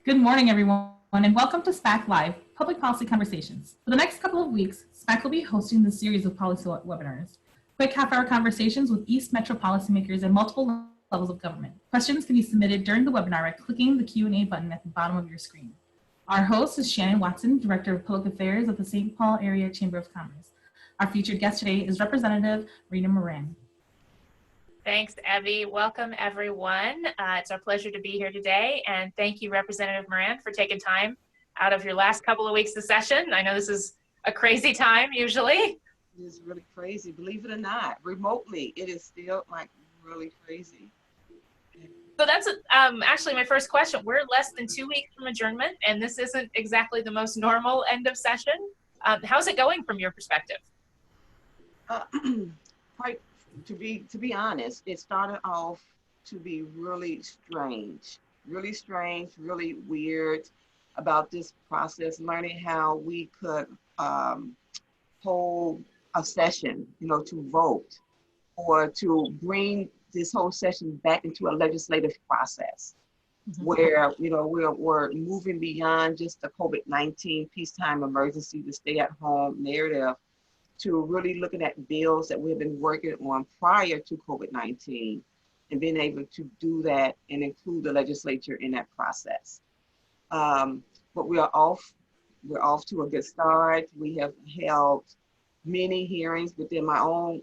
Good morning, everyone, and welcome to SPACC Live, Public Policy Conversations. For the next couple of weeks, SPACC will be hosting this series of policy webinars, quick half-hour conversations with East Metro policymakers at multiple levels of government. Questions can be submitted during the webinar by clicking the Q&A button at the bottom of your screen. Our host is Shannon Watson, Director of Public Affairs at the St. Paul Area Chamber of Commerce. Our featured guest today is Representative Rena Moran. Thanks, Evie. Welcome, everyone. It's our pleasure to be here today. And thank you, Representative Moran, for taking time out of your last couple of weeks of session. I know this is a crazy time usually. It is really crazy, believe it or not. Remotely, it is still like really crazy. So that's actually my first question. We're less than 2 weeks from adjournment, and this isn't exactly the most normal end of session. How's it going from your perspective? Quite, to be honest, it started off to be really strange, really weird about this process, learning how we could hold a session, to vote or to bring this whole session back into a legislative process where, we're moving beyond just the COVID-19 peacetime emergency, the stay at home narrative, to really looking at bills that we've been working on prior to COVID-19 and being able to do that and include the legislature in that process. But we're off to a good start. We have held many hearings within my own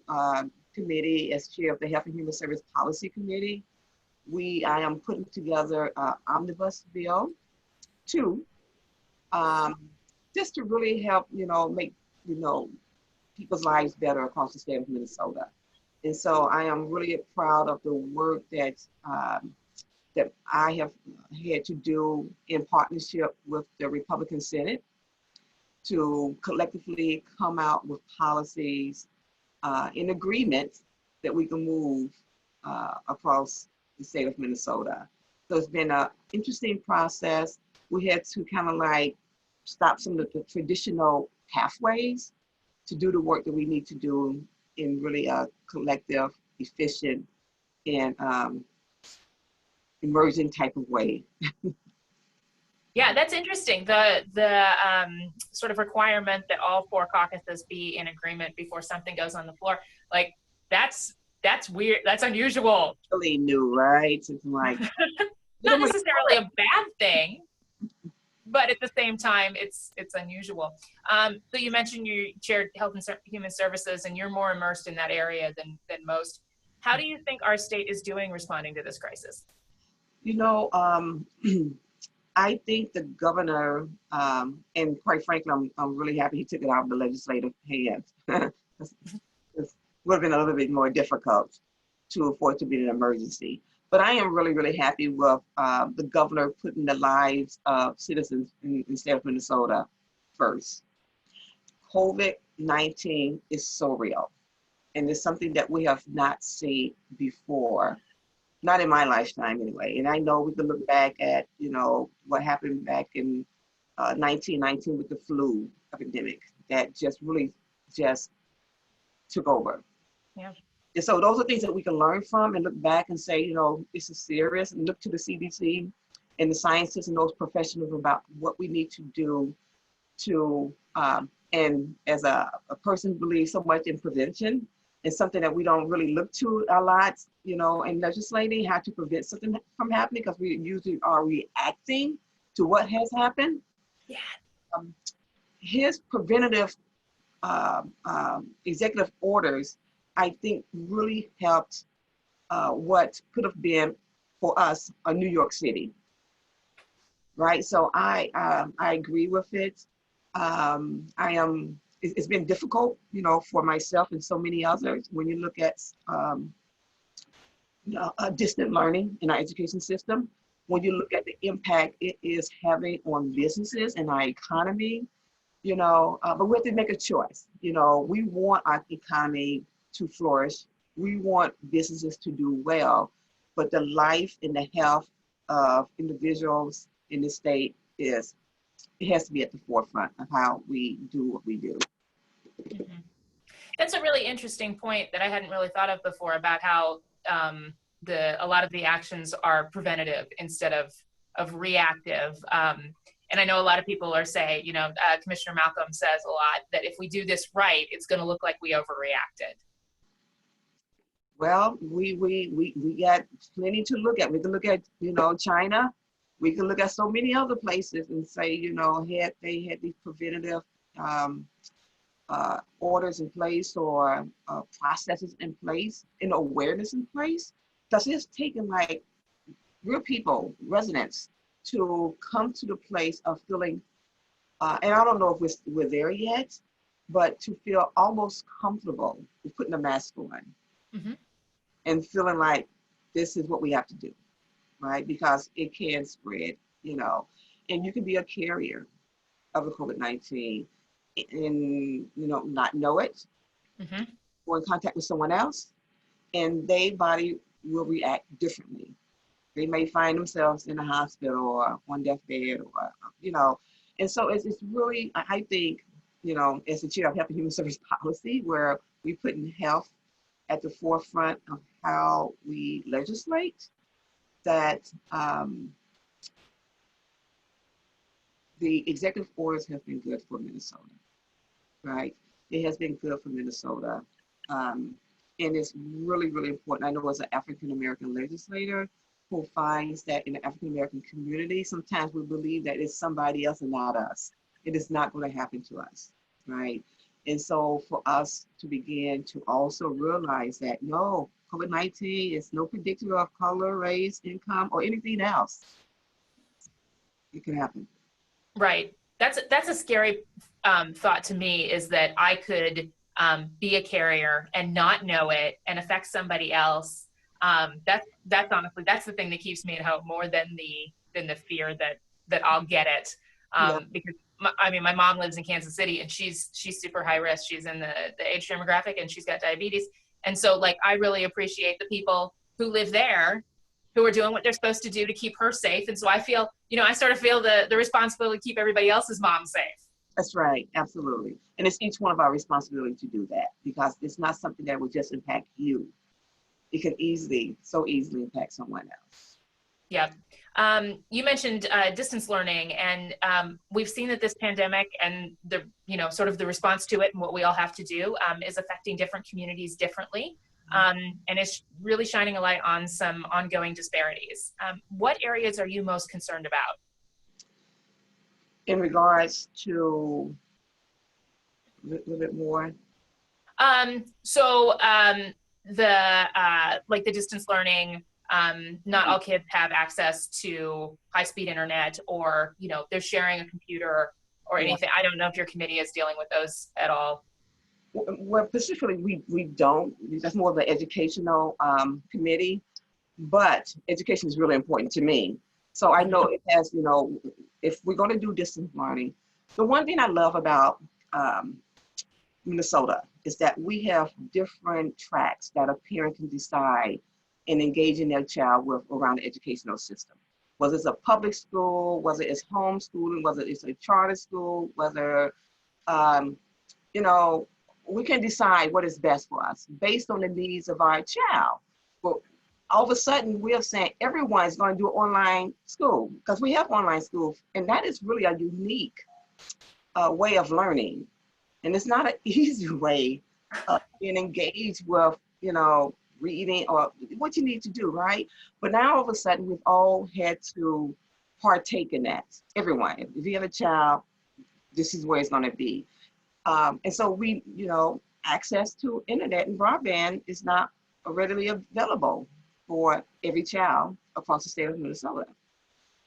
committee as chair of the Health and Human Service Policy Committee. I am putting together an omnibus bill too, just to really help, make, people's lives better across the state of Minnesota. And so I am really proud of the work that I have had to do in partnership with the Republican Senate to collectively come out with policies in agreement that we can move across the state of Minnesota. So it's been an interesting process. We had to kind of like stop some of the traditional pathways to do the work that we need to do in really a collective, efficient, and emerging type of way. Yeah, that's interesting. The sort of requirement that all four caucuses be in agreement before something goes on the floor, like that's weird. That's unusual. Really new, right? It's like not necessarily a bad thing, but at the same time, it's unusual. So you mentioned you chaired Health and Human Services, and you're more immersed in that area than most. How do you think our state is doing responding to this crisis? I think the governor, and quite frankly, I'm really happy he took it out of the legislative hands. It would have been a little bit more difficult to afford to be an emergency. But I am really happy with the governor putting the lives of citizens in the state of Minnesota first. COVID-19 is so real, and it's something that we have not seen before. Not in my lifetime anyway. And I know we can look back at, what happened back in 1919 with the flu epidemic that just really took over. Yeah. And so those are things that we can learn from and look back and say, this is serious, and look to the CDC and the scientists and those professionals about what we need to do to, and as a person who believes so much in prevention, it's something that we don't really look to a lot, in legislating, how to prevent something from happening, because we usually are reacting to what has happened. Yeah. His preventative executive orders, I think, really helped what could have been for us a New York City, right? So I agree with it. It's been difficult, for myself and so many others when you look at distant learning in our education system. When you look at the impact it is having on businesses and our economy, but we have to make a choice. We want our economy to flourish. We want businesses to do well, but the life and the health of individuals in the state it has to be at the forefront of how we do what we do. Mm-hmm. That's a really interesting point that I hadn't really thought of before, about how a lot of the actions are preventative instead of of reactive. And I know a lot of people are saying, you know, Commissioner Malcolm says a lot that if we do this right, it's going to look like we overreacted. Well, we got plenty to look at. We can look at, you know, China. We can look at so many other places and say, you know, they had these preventative orders in place or processes in place and awareness in place. Because it's taken like real people, residents, to come to the place of feeling, and I don't know if we're there yet, but to feel almost comfortable with putting a mask on. Mm-hmm. And feeling like this is what we have to do, right? Because it can spread, you know, and you can be a carrier of the COVID-19 and, you know, not know it, Mm-hmm. or in contact with someone else, and their body will react differently. They may find themselves in a hospital or on deathbed or, you know, and so it's really, I think, you know, as the chair of Health and Human Service Policy, where we put in health at the forefront of how we legislate, that the executive orders have been good for Minnesota, right? It has been good for Minnesota. And it's really, really important. I know as an African-American legislator who finds that in the African-American community, sometimes we believe that it's somebody else and not us. It is not going to happen to us, right? And so for us to begin to also realize that no, COVID-19 is no predictor of color, race, income, or anything else. It can happen. Right. That's a scary thought to me, is that I could be a carrier and not know it and affect somebody else. That's honestly, that's the thing that keeps me at home more than the fear that I'll get it. Because my mom lives in Kansas City and she's super high risk. She's in the age demographic and she's got diabetes. And so like, I really appreciate the people who live there who are doing what they're supposed to do to keep her safe. And so I feel, you know, I sort of feel the responsibility to keep everybody else's mom safe. That's right. Absolutely. And it's each one of our responsibility to do that, because it's not something that will just impact you. It can so easily impact someone else. Yeah. You mentioned distance learning, and we've seen that this pandemic and the, you know, sort of the response to it and what we all have to do is affecting different communities differently. And it's really shining a light on some ongoing disparities. What areas are you most concerned about? In regards to a little bit more. Like the distance learning, not all kids have access to high-speed internet, or, you know, they're sharing a computer or anything. I don't know if your committee is dealing with those at all. Well, specifically, we don't. That's more of an educational committee, but education is really important to me. So I know it has, you know, if we're going to do distance learning, the one thing I love about Minnesota is that we have different tracks that a parent can decide and engaging their child with around the educational system. Whether it's a public school, whether it's homeschooling, whether it's a charter school, whether, you know, we can decide what is best for us based on the needs of our child. But all of a sudden, we're saying everyone's going to do online school, because we have online school, and that is really a unique way of learning. And it's not an easy way of being engaged with, you know, reading or what you need to do, right? But now all of a sudden, we've all had to partake in that. Everyone, if you have a child, this is where it's going to be. And so we, you know, access to internet and broadband is not readily available for every child across the state of Minnesota.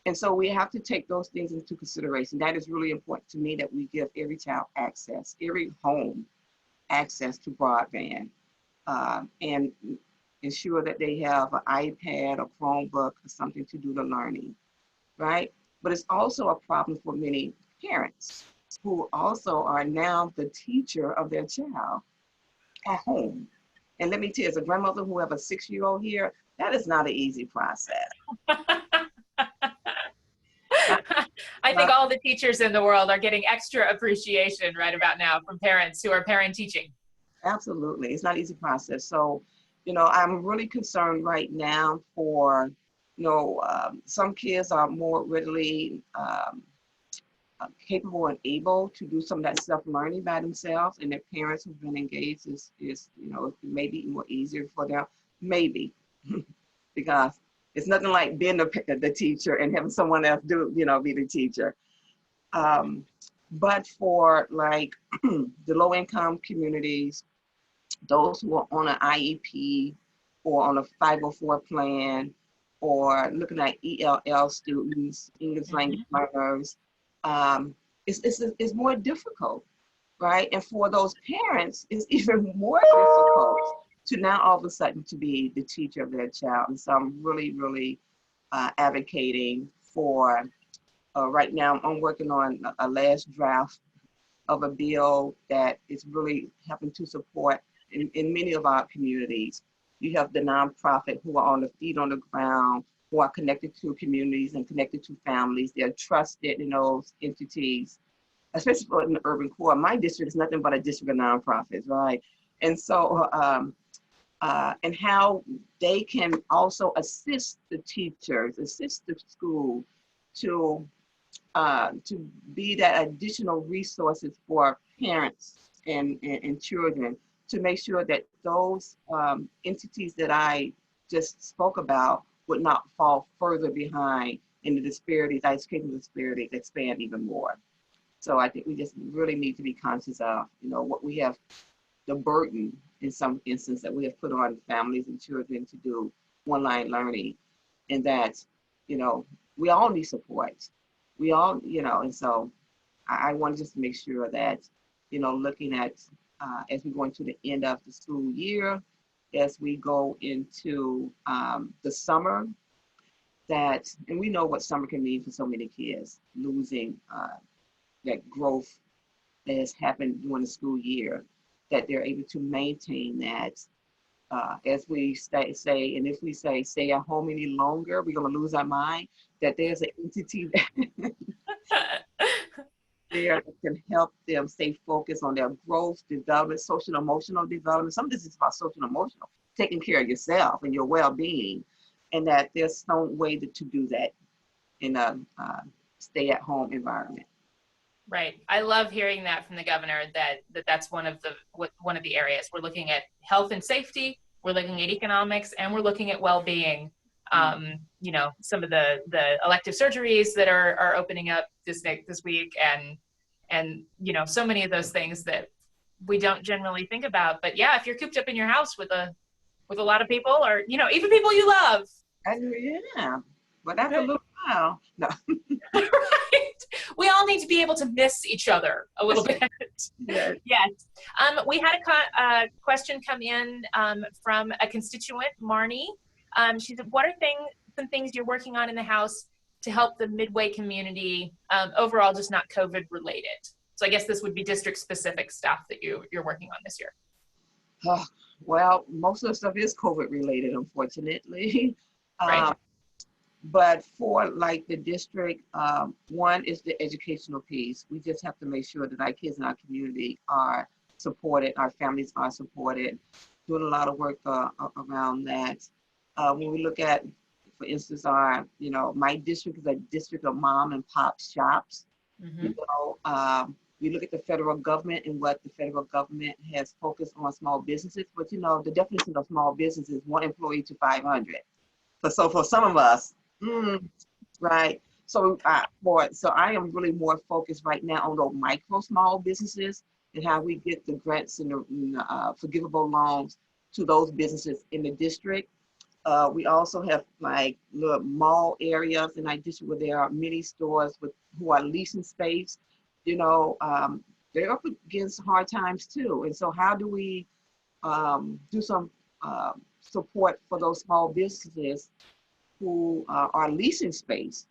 And so we have to take those things into consideration. That is really important to me, that we give every child access, every home access to broadband, and ensure that they have an iPad or Chromebook or something to do the learning, right? But it's also a problem for many parents who also are now the teacher of their child at home. And let me tell you, as a grandmother who have a 6-year-old here, that is not an easy process. I think all the teachers in the world are getting extra appreciation right about now from parents who are parent teaching. Absolutely. It's not an easy process. So, you know, I'm really concerned right now for some kids are more readily capable and able to do some of that self-learning by themselves, and their parents who've been engaged is maybe more easier for them, maybe, because it's nothing like being the teacher and having someone else be the teacher. But for like the low-income communities, those who are on an IEP or on a 504 plan, or looking at ELL students, English language learners, it's more difficult, right? And for those parents, it's even more difficult to now all of a sudden to be the teacher of their child. And so I'm really, really advocating for, right now I'm working on a last draft of a bill that is really helping to support in many of our communities. You have the nonprofit who are on the feet on the ground, who are connected to communities and connected to families. They're trusted in those entities, especially in the urban core. My district is nothing but a district of nonprofits, right? And so, and how they can also assist the teachers, assist the school to be that additional resources for parents and children, to make sure that those entities that I just spoke about would not fall further behind, and the disparities, educational disparities, expand even more. So I think we just really need to be conscious of, what we have, the burden in some instances that we have put on families and children to do online learning, and that, we all need support. We all, and so I want just to make sure that, looking at, as we go into the end of the school year, as we go into the summer, and we know what summer can mean for so many kids, losing that growth that has happened during the school year, that they're able to maintain that. As we say, and if we say stay at home any longer, we're going to lose our mind, that there's an entity that there that can help them stay focused on their growth, development, social and emotional development. Some of this is about social and emotional, taking care of yourself and your well-being, and that there's some way to do that in a stay-at-home environment. Right. I love hearing that from the governor, that's one of the areas. We're looking at health and safety, we're looking at economics, and we're looking at well-being. Some of the elective surgeries that are opening up this week, and so many of those things that we don't generally think about. But yeah, if you're cooped up in your house with a lot of people, or even people you love. Yeah, but after a little while, no. Right. We all need to be able to miss each other a little bit. Yes. Yes. We had a question come in from a constituent, Marnie. She said, what are some things you're working on in the house to help the Midway community overall, just not COVID related? So I guess this would be district specific stuff that you're working on this year. Well, most of the stuff is COVID related, unfortunately. Right. But for like the district, one is the educational piece. We just have to make sure that our kids in our community are supported, our families are supported, doing a lot of work around that. When we look at, for instance, my district is a district of mom and pop shops. Mm-hmm. We look at the federal government and what the federal government has focused on small businesses, but the definition of small business is 1 employee to 500. So for some of us, right. So I am really more focused right now on those micro small businesses and how we get the grants and the forgivable loans to those businesses in the district. We also have like little mall areas in our district where there are many stores who are leasing space. They're up against hard times too. And so how do we do some support for those small businesses who are leasing space,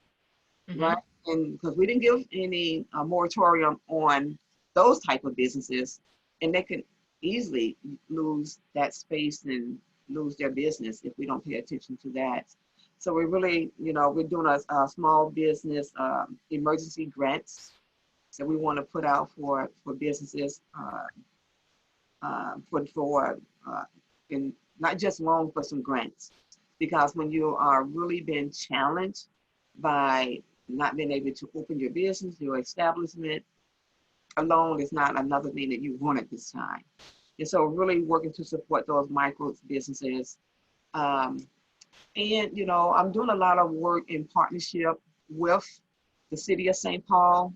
mm-hmm. right? And because we didn't give any moratorium on those type of businesses, and they can easily lose that space and lose their business if we don't pay attention to that. So we really, we're doing a small business emergency grants that we want to put out for businesses and not just loans, but some grants. because when you are really being challenged by not being able to open your business, your establishment, alone is not another thing that you want at this time. And so really working to support those micro businesses. And, you know, I'm doing a lot of work in partnership with the city of St. Paul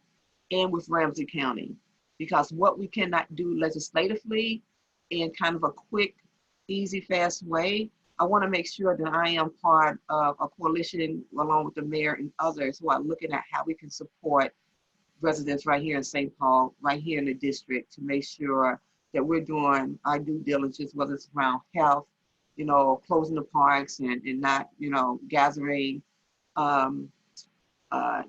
and with Ramsey County, because what we cannot do legislatively in kind of a quick, easy, fast way, I want to make sure that I am part of a coalition along with the mayor and others who are looking at how we can support residents right here in St. Paul, right here in the district, to make sure that we're doing our due diligence, whether it's around health, you know, closing the parks and not, you know, gathering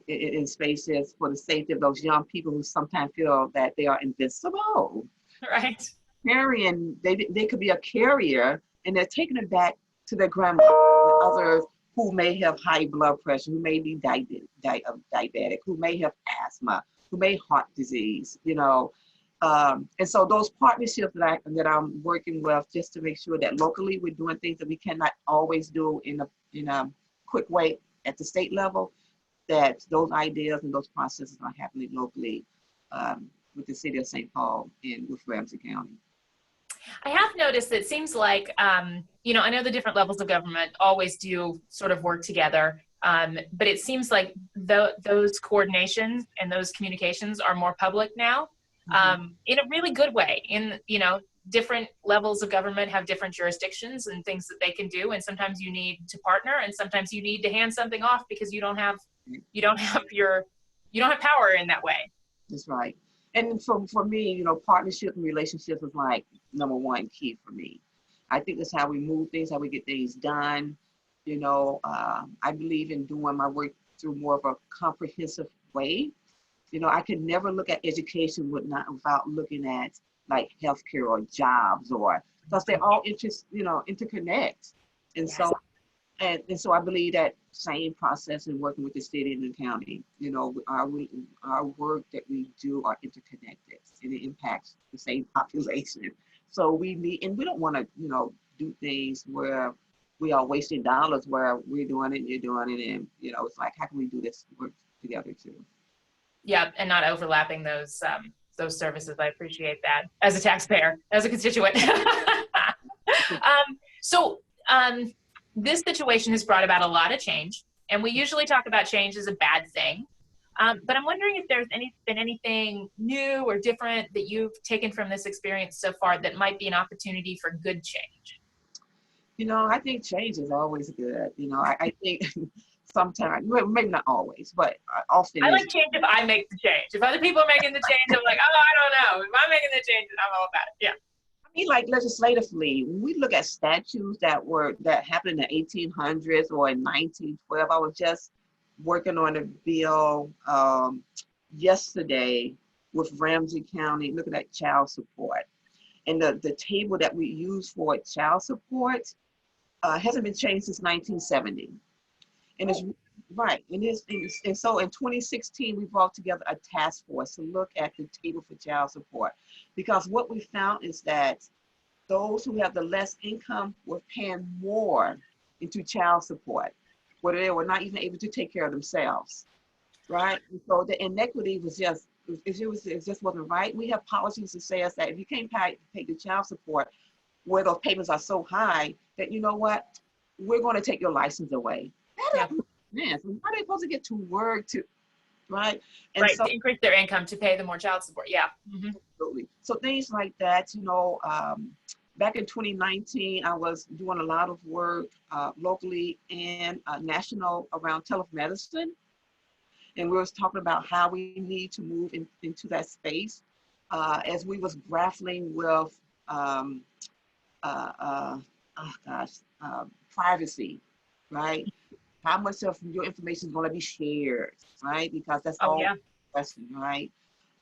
in spaces for the safety of those young people who sometimes feel that they are invincible. Right. Carrying, they could be a carrier and they're taking it back to their grandmother and others who may have high blood pressure, who may be diabetic, who may have asthma, who may have heart disease, you know. And so those partnerships that I'm working with, just to make sure that locally we're doing things that we cannot always do in a quick way at the state level, that those ideas and those processes are happening locally with the city of St. Paul and with Ramsey County. I have noticed that it seems like, you know, I know the different levels of government always do sort of work together, but it seems like those coordinations and those communications are more public now, in a really good way. In, you know, different levels of government have different jurisdictions and things that they can do, and sometimes you need to partner, and sometimes you need to hand something off because you don't have power in that way. That's right. And for me, you know, partnership and relationships is like #1 key for me. I think that's how we move things, how we get things done. You know, I believe in doing my work through more of a comprehensive way. You know, I could never look at education without looking at like healthcare or jobs, or because they all interconnect. And Yes. so I believe that same process in working with the city and the county. You know, our work that we do are interconnected, and it impacts the same population. So we need, and we don't want to, you know, do things where we are wasting dollars, where we're doing it, you're doing it, and, you know, it's like, how can we do this work together too? Yeah, and not overlapping those services. I appreciate that as a taxpayer, as a constituent. This situation has brought about a lot of change, and we usually talk about change as a bad thing. But I'm wondering if there's been anything new or different that you've taken from this experience so far that might be an opportunity for good change. You know, I think change is always good. You know, I think sometimes, well, maybe not always, but often. I like change if I make the change. If other people are making the change, I'm like, oh, I don't know. If I'm making the change, I'm all about it. Yeah. I mean, like legislatively, when we look at statutes that happened in the 1800s or in 1912, I was just working on a bill yesterday with Ramsey County, looking at child support. And the table that we use for child support hasn't been changed since 1970. And it's right. And so in 2016, we brought together a task force to look at the table for child support, because what we found is that those who have the less income were paying more into child support, where they were not even able to take care of themselves, right? And so the inequity was just, it just wasn't right. We have policies that say us that if you can't pay the child support, where those payments are so high, that, you know what, we're going to take your license away. Yeah. Man, so how are they supposed to get to work to, right? And right, so, to increase their income to pay the more child support. Yeah. Mm-hmm. Absolutely. So things like that, you know, back in 2019, I was doing a lot of work locally and national around telemedicine. And we was talking about how we need to move into that space as we was grappling with, privacy, right? How much of your information is going to be shared, right? Because that's all the question, right?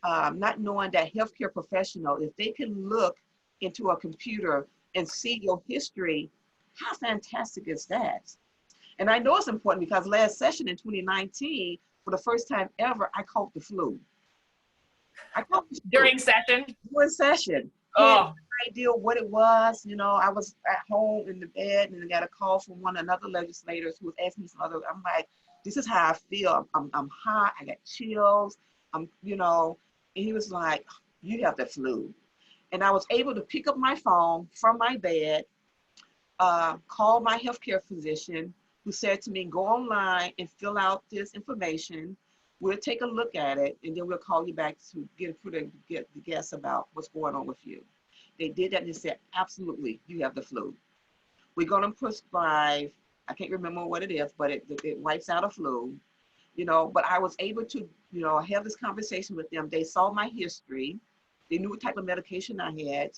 Not knowing that healthcare professional, if they can look into a computer and see your history, how fantastic is that? And I know it's important because last session in 2019, for the first time ever, I caught the flu. During session? During session. Oh. idea what it was. You know, I was at home in the bed and I got a call from another legislator who was asking me some other. I'm like, this is how I feel. I'm hot. I got chills. You know, and he was like, you have the flu. And I was able to pick up my phone from my bed, call my healthcare physician, who said to me, go online and fill out this information. We'll take a look at it, and then we'll call you back to get the guess about what's going on with you. They did that and they said, absolutely, you have the flu. We're going to prescribe, I can't remember what it is, but it wipes out a flu, you know, but I was able to, you know, have this conversation with them. They saw my history. They knew what type of medication I had.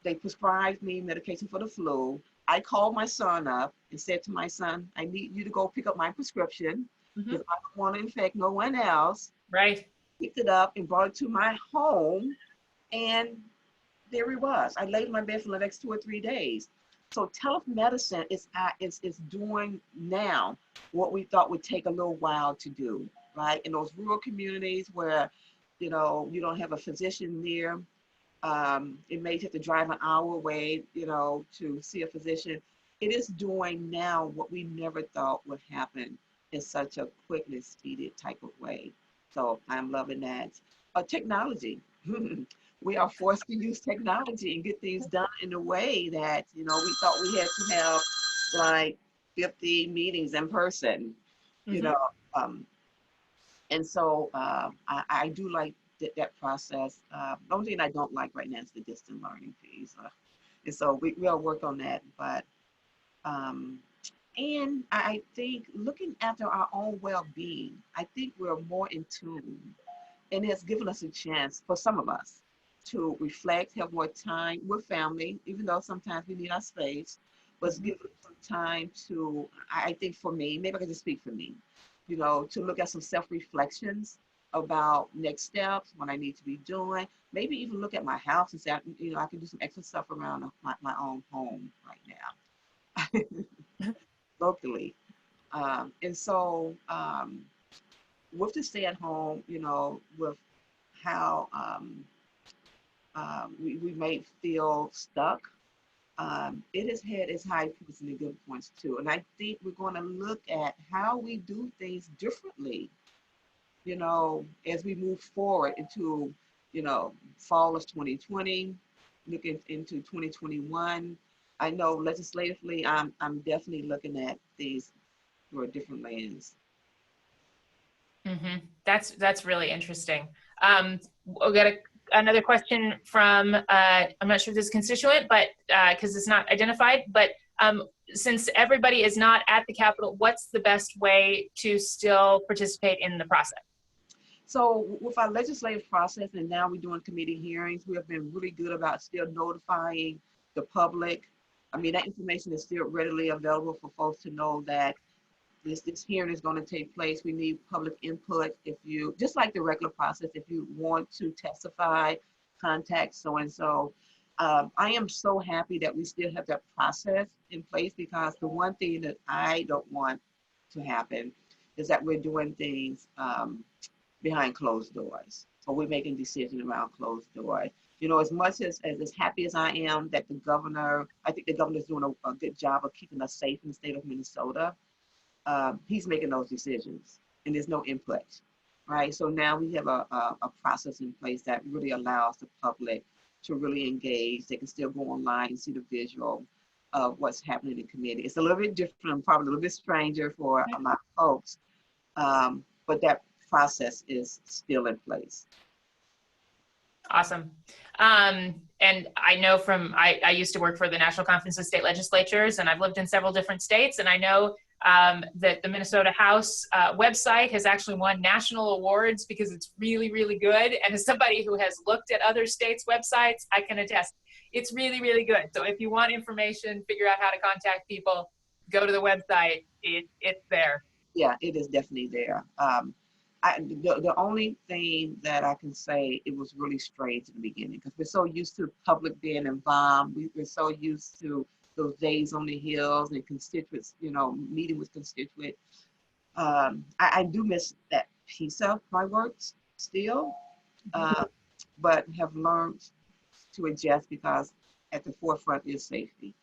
They prescribed me medication for the flu. I called my son up and said to my son, I need you to go pick up my prescription because I don't want to infect no one else. Right. Picked it up and brought it to my home, and there he was. I laid in my bed for the next 2 or 3 days. So telemedicine is doing now what we thought would take a little while to do, right? In those rural communities where, you know, you don't have a physician near, it may have to drive an hour away, you know, to see a physician. It is doing now what we never thought would happen in such a quickly speeded type of way. So I'm loving that. Technology. We are forced to use technology and get things done in a way that, you know, we thought we had to have like 50 meetings in person, you know. And so I do like that process. The only thing I don't like right now is the distant learning piece. And so we'll work on that. But, and I think looking after our own well-being, I think we're more in tune. And it's given us a chance, for some of us, to reflect, have more time with family, even though sometimes we need our space, but it's given us some time to, I think for me, maybe I can just speak for me, you know, to look at some self-reflections about next steps, what I need to be doing, maybe even look at my house and say, you know, I can do some extra stuff around my own home right now, locally. And so with the stay at home, you know, with how we may feel stuck, it has had its high points and the good points too. And I think we're going to look at how we do things differently, you know, as we move forward into, you know, fall of 2020, looking into 2021. I know legislatively, I'm definitely looking at these through a different lens. That's really interesting. We'll get another question from, I'm not sure if this is constituent, but because it's not identified, but since everybody is not at the Capitol, what's the best way to still participate in the process? So with our legislative process, and now we're doing committee hearings, we have been really good about still notifying the public. I mean, that information is still readily available for folks to know that this hearing is going to take place. We need public input. If you, just like the regular process, if you want to testify, contact so-and-so. I am so happy that we still have that process in place, because the one thing that I don't want to happen is that we're doing things behind closed doors, or we're making decisions around closed doors. You know, as much as happy as I am that the governor, I think the governor's doing a good job of keeping us safe in the state of Minnesota. He's making those decisions and there's no input, right? So now we have a process in place that really allows the public to really engage. They can still go online and see the visual of what's happening in committee. It's a little bit different, probably a little bit stranger for a lot of folks, but that process is still in place. Awesome. And I know from, I used to work for the National Conference of State Legislatures, and I've lived in several different states, and I know that the Minnesota House website has actually won national awards because it's really, really good. And as somebody who has looked at other states' websites, I can attest, it's really, really good. So if you want information, figure out how to contact people, go to the website, it's there. Yeah, it is definitely there. The only thing that I can say, it was really strange in the beginning, because we're so used to public being involved. We're so used to those days on the hills and constituents, you know, meeting with constituents. I do miss that piece of my work still, but have learned to adjust, because at the forefront is safety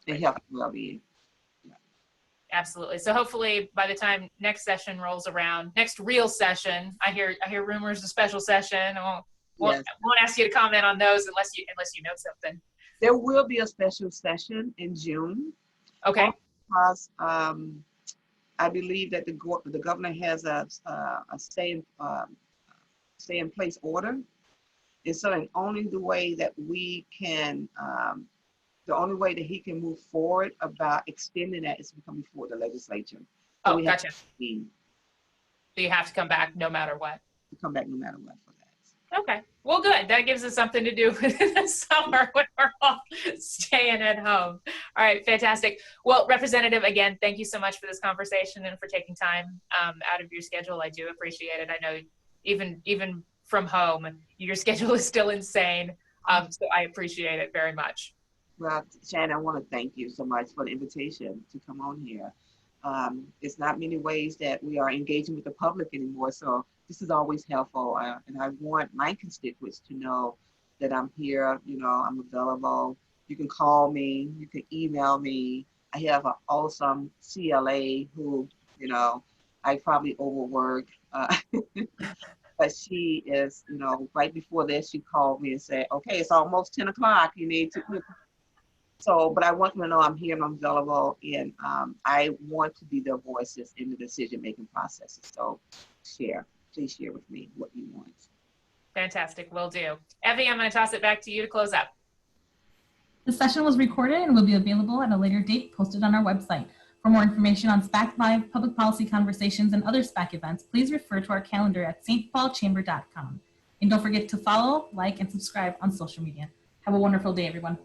and health and well-being. Absolutely. So hopefully by the time next session rolls around, next real session, I hear rumors of special session. I won't ask you to comment on those unless you know something. There will be a special session in June. Okay. Because I believe that the governor has a stay in place order. And so only the way that we can, the only way that he can move forward about extending that is to come before the legislature. So gotcha. So you have to come back no matter what. To come back no matter what for that. Okay. Well, good. That gives us something to do in the summer when we're all staying at home. All right. Fantastic. Well, Representative, again, thank you so much for this conversation and for taking time out of your schedule. I do appreciate it. I know even from home, your schedule is still insane. So I appreciate it very much. Well, Shannon, I want to thank you so much for the invitation to come on here. It's not many ways that we are engaging with the public anymore, so this is always helpful. And I want my constituents to know that I'm here, I'm available. You can call me, you can email me. I have an awesome CLA who, I probably overwork, but she is, right before this, she called me and said, okay, it's almost 10 o'clock, you need to. So, but I want them to know I'm here and I'm available, and I want to be their voices in the decision-making processes. So please share with me what you want. Fantastic, will do. Evie, I'm gonna toss it back to you to close up. The session was recorded and will be available at a later date posted on our website. For more information on SPACC Live, public policy conversations, and other SPACC events, please refer to our calendar at stpaulchamber.com. And don't forget to follow, like, and subscribe on social media. Have a wonderful day, everyone.